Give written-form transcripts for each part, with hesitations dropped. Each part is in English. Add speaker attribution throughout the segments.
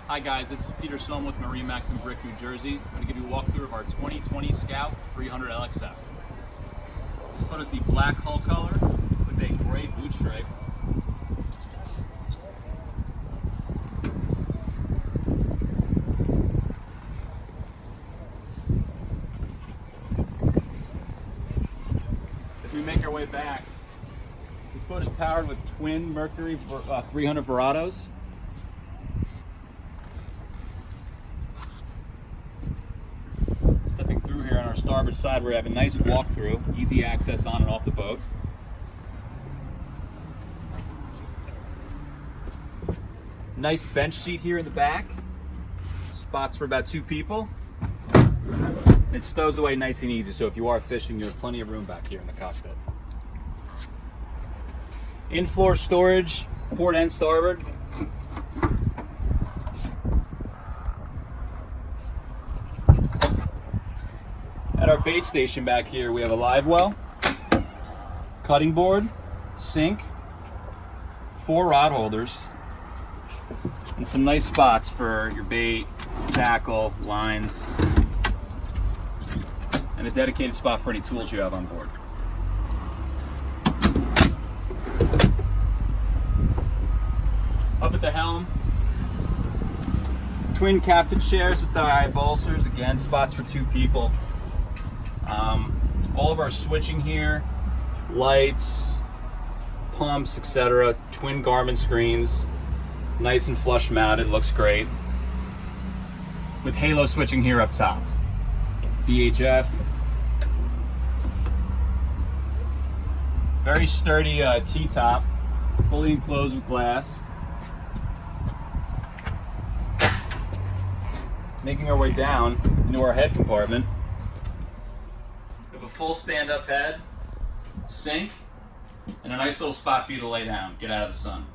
Speaker 1: Hi guys, this is Peter Sloan with MarineMax Brick, New Jersey. I'm going to give you a walkthrough of our 2020 Scout 300 LXF. This boat is the black hull color with a gray boot stripe. As we make our way back, this boat is powered with twin Mercury 300 Verados. Stepping through here on our starboard side, we have a nice walk-through, easy access on and off the boat. Nice bench seat here in the back, spots for about 2 people. It stows away nice and easy, so if you are fishing, you have plenty of room back here in the cockpit. In-floor storage, port and starboard. At our bait station back here, we have a live well, cutting board, sink, 4 rod holders, and some nice spots for your bait, tackle, lines, and a dedicated spot for any tools you have on board. Up at the helm, twin captain chairs with the high bolsters, again, spots for 2 people. All of our switching here, lights, pumps, etc. Twin Garmin screens, nice and flush mounted, looks great. With halo switching here up top. VHF. Very sturdy T-top, fully enclosed with glass. Making our way down into our head compartment. We have a full stand-up head, sink, and a nice little spot for you to lay down, get out of the sun.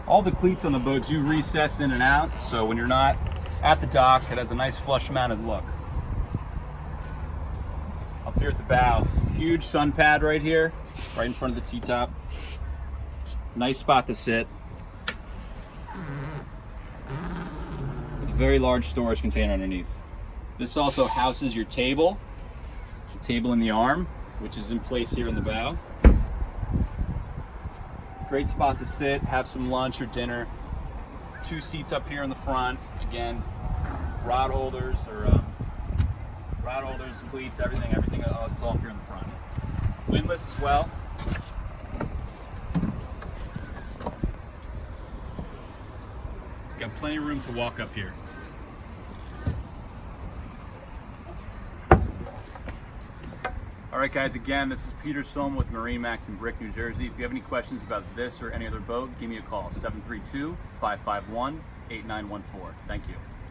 Speaker 1: All the cleats on the boat do recess in and out, so when you're not at the dock, it has a nice flush mounted look. Up here at the bow, huge sun pad right here, right in front of the T-top. Nice spot to sit. With a very large storage container underneath. This also houses your table, the table in the arm, which is in place here in the bow. Great spot to sit, have some lunch or dinner. 2 seats up here in the front. Again, rod holders, cleats, everything is all here in the front. Windlass as well. Got plenty of room to walk up here. Alright guys, again, this is Peter Sloan with MarineMax Brick, New Jersey. If you have any questions about this or any other boat, give me a call, 732-551-8914. Thank you.